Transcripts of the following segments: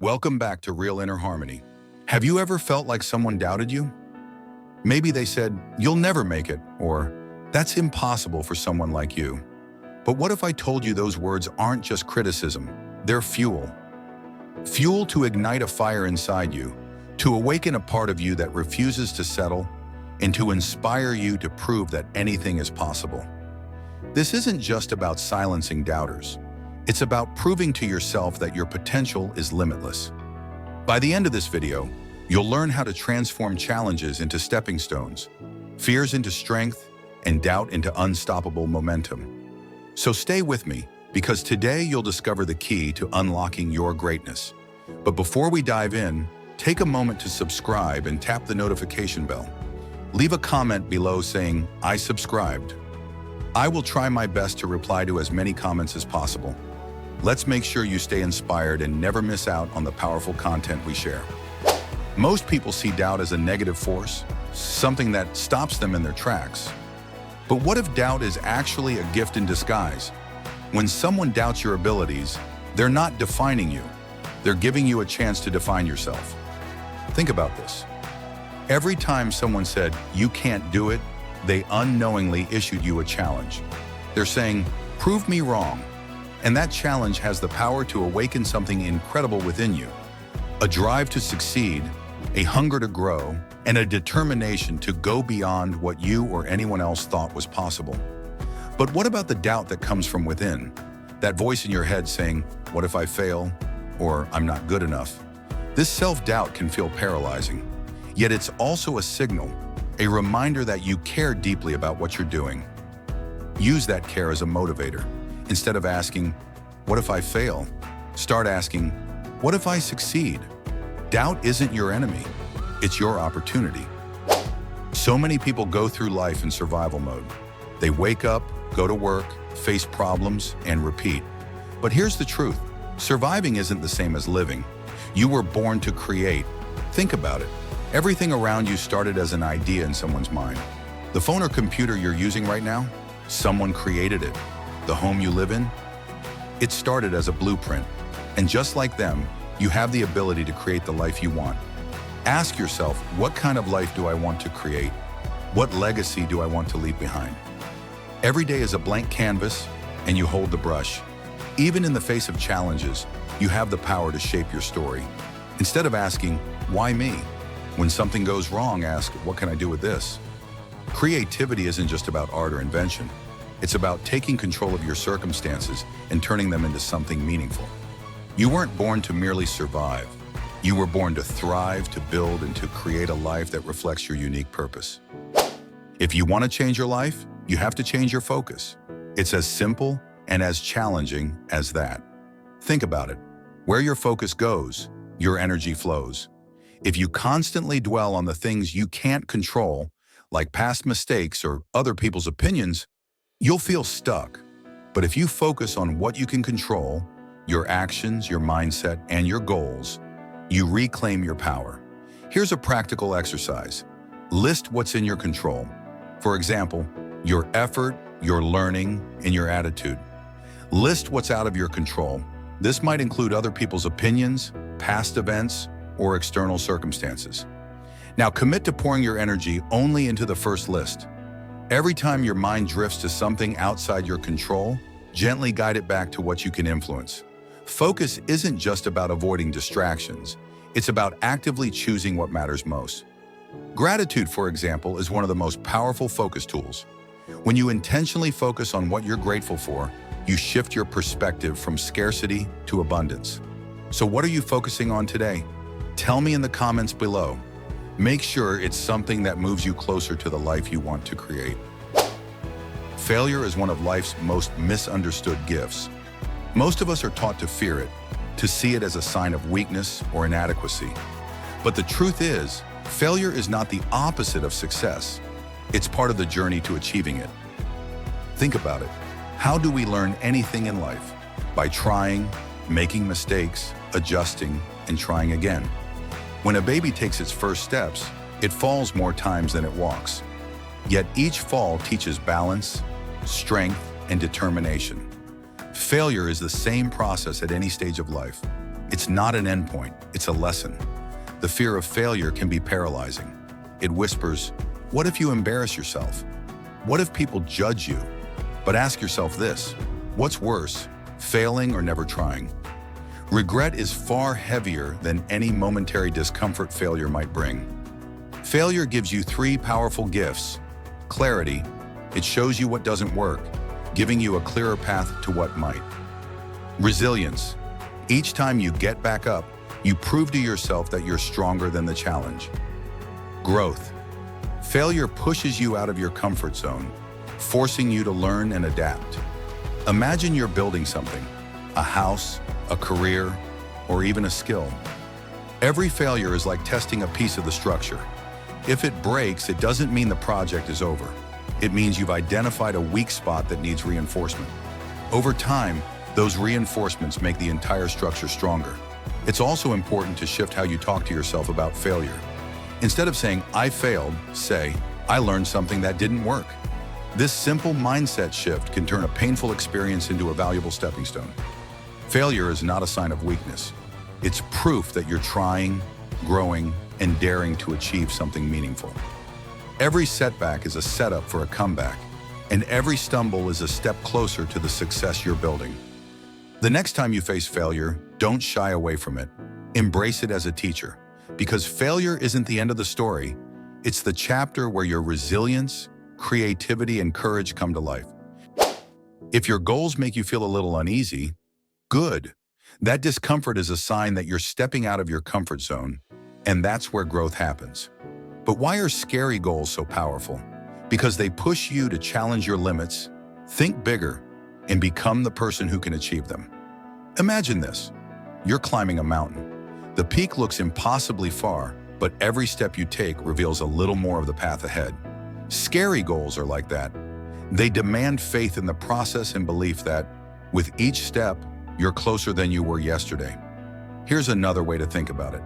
Welcome back to Real Inner Harmony. Have you ever felt like someone doubted you? Maybe they said, "You'll never make it," or "That's impossible for someone like you." But what if I told you those words aren't just criticism, they're fuel? Fuel to ignite a fire inside you, to awaken a part of you that refuses to settle, and to inspire you to prove that anything is possible. This isn't just about silencing doubters. It's about proving to yourself that your potential is limitless. By the end of this video, you'll learn how to transform challenges into stepping stones, fears into strength, and doubt into unstoppable momentum. So stay with me, because today you'll discover the key to unlocking your greatness. But before we dive in, take a moment to subscribe and tap the notification bell. Leave a comment below saying, "I subscribed." I will try my best to reply to as many comments as possible. Let's make sure you stay inspired and never miss out on the powerful content we share. Most people see doubt as a negative force, something that stops them in their tracks. But what if doubt is actually a gift in disguise? When someone doubts your abilities, they're not defining you. They're giving you a chance to define yourself. Think about this. Every time someone said, "You can't do it," they unknowingly issued you a challenge. They're saying, "Prove me wrong." And that challenge has the power to awaken something incredible within you. A drive to succeed, a hunger to grow, and a determination to go beyond what you or anyone else thought was possible. But what about the doubt that comes from within? That voice in your head saying, "What if I fail?" or "I'm not good enough." This self-doubt can feel paralyzing. Yet it's also a signal, a reminder that you care deeply about what you're doing. Use that care as a motivator. Instead of asking, "What if I fail?" start asking, "What if I succeed?" Doubt isn't your enemy, it's your opportunity. So many people go through life in survival mode. They wake up, go to work, face problems, and repeat. But here's the truth. Surviving isn't the same as living. You were born to create. Think about it. Everything around you started as an idea in someone's mind. The phone or computer you're using right now, someone created it. The home you live in, it started as a blueprint. And just like them, you have the ability to create the life you want. Ask yourself, what kind of life do I want to create? What legacy do I want to leave behind? Every day is a blank canvas, and you hold the brush. Even in the face of challenges, you have the power to shape your story. Instead of asking, "Why me?" When something goes wrong, ask, "What can I do with this?" Creativity isn't just about art or invention. It's about taking control of your circumstances and turning them into something meaningful. You weren't born to merely survive. You were born to thrive, to build, and to create a life that reflects your unique purpose. If you want to change your life, you have to change your focus. It's as simple and as challenging as that. Think about it. Where your focus goes, your energy flows. If you constantly dwell on the things you can't control, like past mistakes or other people's opinions, you'll feel stuck. But if you focus on what you can control, your actions, your mindset, and your goals, you reclaim your power. Here's a practical exercise. List what's in your control. For example, your effort, your learning, and your attitude. List what's out of your control. This might include other people's opinions, past events, or external circumstances. Now commit to pouring your energy only into the first list. Every time your mind drifts to something outside your control, gently guide it back to what you can influence. Focus isn't just about avoiding distractions. It's about actively choosing what matters most. Gratitude, for example, is one of the most powerful focus tools. When you intentionally focus on what you're grateful for, you shift your perspective from scarcity to abundance. So what are you focusing on today? Tell me in the comments below. Make sure it's something that moves you closer to the life you want to create. Failure is one of life's most misunderstood gifts. Most of us are taught to fear it, to see it as a sign of weakness or inadequacy. But the truth is, failure is not the opposite of success. It's part of the journey to achieving it. Think about it. How do we learn anything in life? By trying, making mistakes, adjusting, and trying again. When a baby takes its first steps, it falls more times than it walks. Yet each fall teaches balance, strength, and determination. Failure is the same process at any stage of life. It's not an endpoint, it's a lesson. The fear of failure can be paralyzing. It whispers, what if you embarrass yourself? What if people judge you? But ask yourself this, what's worse, failing or never trying? Regret is far heavier than any momentary discomfort failure might bring. Failure gives you three powerful gifts. Clarity, it shows you what doesn't work, giving you a clearer path to what might. Resilience, each time you get back up, you prove to yourself that you're stronger than the challenge. Growth, failure pushes you out of your comfort zone, forcing you to learn and adapt. Imagine you're building something, a house, a career, or even a skill. Every failure is like testing a piece of the structure. If it breaks, it doesn't mean the project is over. It means you've identified a weak spot that needs reinforcement. Over time, those reinforcements make the entire structure stronger. It's also important to shift how you talk to yourself about failure. Instead of saying, I failed, say, I learned something that didn't work. This simple mindset shift can turn a painful experience into a valuable stepping stone. Failure is not a sign of weakness. It's proof that you're trying, growing, and daring to achieve something meaningful. Every setback is a setup for a comeback, and every stumble is a step closer to the success you're building. The next time you face failure, don't shy away from it. Embrace it as a teacher, because failure isn't the end of the story. It's the chapter where your resilience, creativity, and courage come to life. If your goals make you feel a little uneasy, good. That discomfort is a sign that you're stepping out of your comfort zone, and that's where growth happens. But why are scary goals so powerful? Because they push you to challenge your limits, think bigger, and become the person who can achieve them. Imagine this. You're climbing a mountain. The peak looks impossibly far, but every step you take reveals a little more of the path ahead. Scary goals are like that. They demand faith in the process and belief that, with each step, you're closer than you were yesterday. Here's another way to think about it.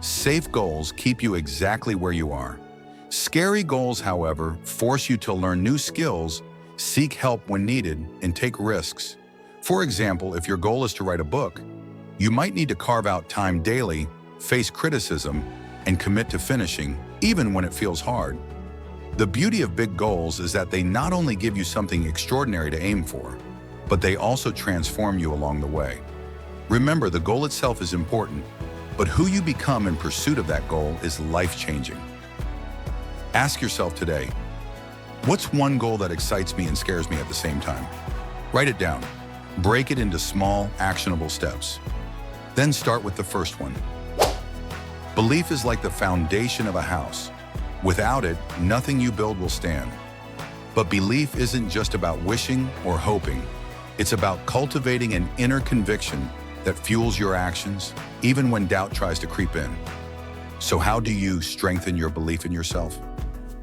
Safe goals keep you exactly where you are. Scary goals, however, force you to learn new skills, seek help when needed, and take risks. For example, if your goal is to write a book, you might need to carve out time daily, face criticism, and commit to finishing, even when it feels hard. The beauty of big goals is that they not only give you something extraordinary to aim for, but they also transform you along the way. Remember, the goal itself is important, but who you become in pursuit of that goal is life-changing. Ask yourself today, what's one goal that excites me and scares me at the same time? Write it down. Break it into small, actionable steps. Then start with the first one. Belief is like the foundation of a house. Without it, nothing you build will stand. But belief isn't just about wishing or hoping. It's about cultivating an inner conviction that fuels your actions, even when doubt tries to creep in. So how do you strengthen your belief in yourself?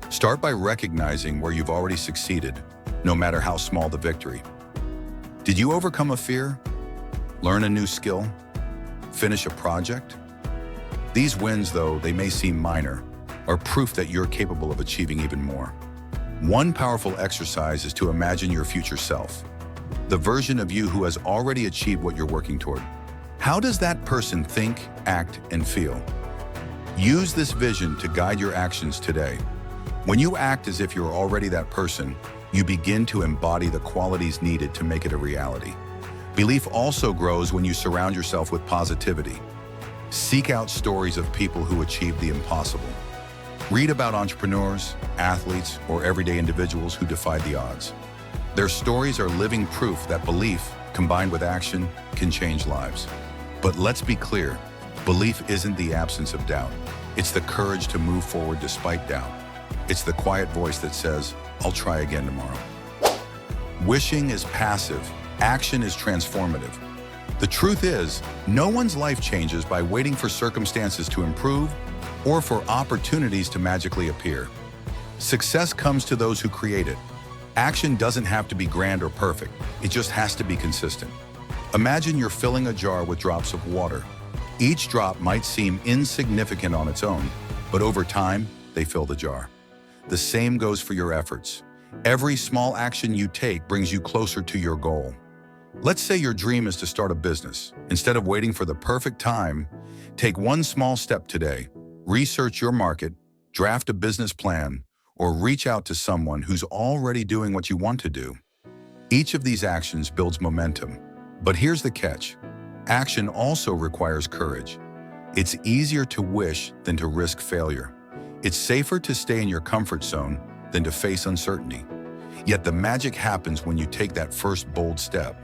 Start by recognizing where you've already succeeded, no matter how small the victory. Did you overcome a fear? Learn a new skill? Finish a project? These wins, though they may seem minor, are proof that you're capable of achieving even more. One powerful exercise is to imagine your future self, the version of you who has already achieved what you're working toward. How does that person think, act, and feel? Use this vision to guide your actions today. When you act as if you're already that person, you begin to embody the qualities needed to make it a reality. Belief also grows when you surround yourself with positivity. Seek out stories of people who achieved the impossible. Read about entrepreneurs, athletes, or everyday individuals who defied the odds. Their stories are living proof that belief, combined with action, can change lives. But let's be clear, belief isn't the absence of doubt. It's the courage to move forward despite doubt. It's the quiet voice that says, I'll try again tomorrow. Wishing is passive, action is transformative. The truth is, no one's life changes by waiting for circumstances to improve or for opportunities to magically appear. Success comes to those who create it. Action doesn't have to be grand or perfect, it just has to be consistent. Imagine you're filling a jar with drops of water. Each drop might seem insignificant on its own, but over time, they fill the jar. The same goes for your efforts. Every small action you take brings you closer to your goal. Let's say your dream is to start a business. Instead of waiting for the perfect time, take one small step today. Research your market, draft a business plan, or reach out to someone who's already doing what you want to do. Each of these actions builds momentum. But here's the catch. Action also requires courage. It's easier to wish than to risk failure. It's safer to stay in your comfort zone than to face uncertainty. Yet the magic happens when you take that first bold step.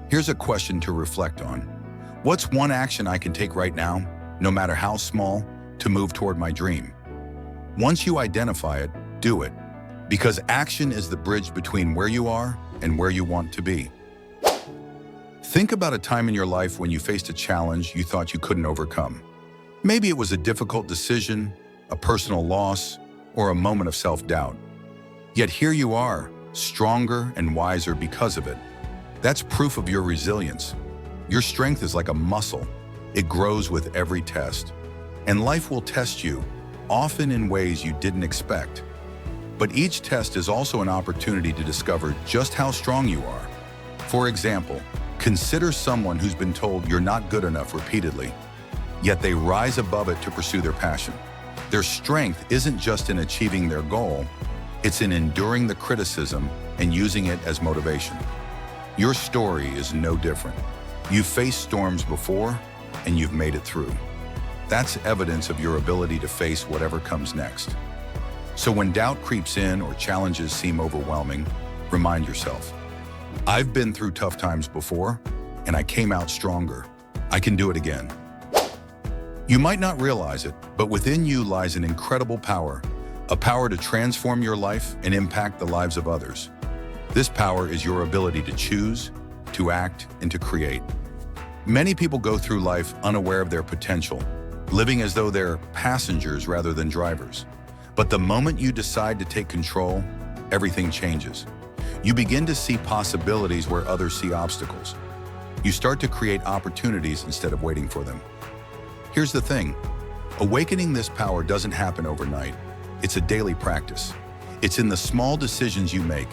Here's a question to reflect on. What's one action I can take right now, no matter how small, to move toward my dream? Once you identify it, do it. Because action is the bridge between where you are and where you want to be. Think about a time in your life when you faced a challenge you thought you couldn't overcome. Maybe it was a difficult decision, a personal loss, or a moment of self-doubt. Yet here you are, stronger and wiser because of it. That's proof of your resilience. Your strength is like a muscle. It grows with every test. And life will test you, often in ways you didn't expect. But each test is also an opportunity to discover just how strong you are. For example, consider someone who's been told you're not good enough repeatedly, yet they rise above it to pursue their passion. Their strength isn't just in achieving their goal, it's in enduring the criticism and using it as motivation. Your story is no different. You've faced storms before, and you've made it through. That's evidence of your ability to face whatever comes next. So when doubt creeps in or challenges seem overwhelming, remind yourself, I've been through tough times before, and I came out stronger. I can do it again. You might not realize it, but within you lies an incredible power, a power to transform your life and impact the lives of others. This power is your ability to choose, to act, and to create. Many people go through life unaware of their potential, living as though they're passengers rather than drivers. But the moment you decide to take control, everything changes. You begin to see possibilities where others see obstacles. You start to create opportunities instead of waiting for them. Here's the thing. Awakening this power doesn't happen overnight. It's a daily practice. It's in the small decisions you make,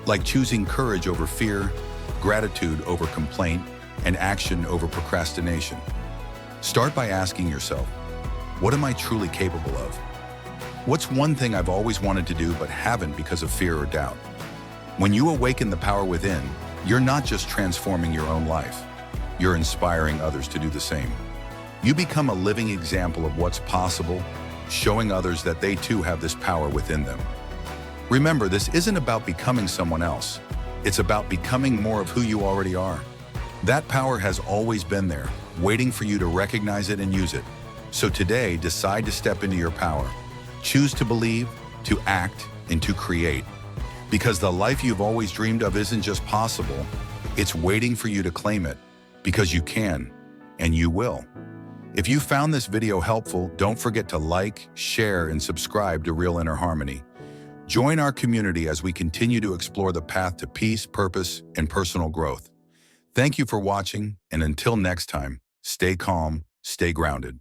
like choosing courage over fear, gratitude over complaint, and action over procrastination. Start by asking yourself, what am I truly capable of? What's one thing I've always wanted to do but haven't because of fear or doubt? When you awaken the power within, you're not just transforming your own life, you're inspiring others to do the same. You become a living example of what's possible, showing others that they too have this power within them. Remember, this isn't about becoming someone else. It's about becoming more of who you already are. That power has always been there, waiting for you to recognize it and use it. So today, decide to step into your power. Choose to believe, to act, and to create. Because the life you've always dreamed of isn't just possible, it's waiting for you to claim it. Because you can, and you will. If you found this video helpful, don't forget to like, share, and subscribe to Real Inner Harmony. Join our community as we continue to explore the path to peace, purpose, and personal growth. Thank you for watching, and until next time, stay calm, stay grounded.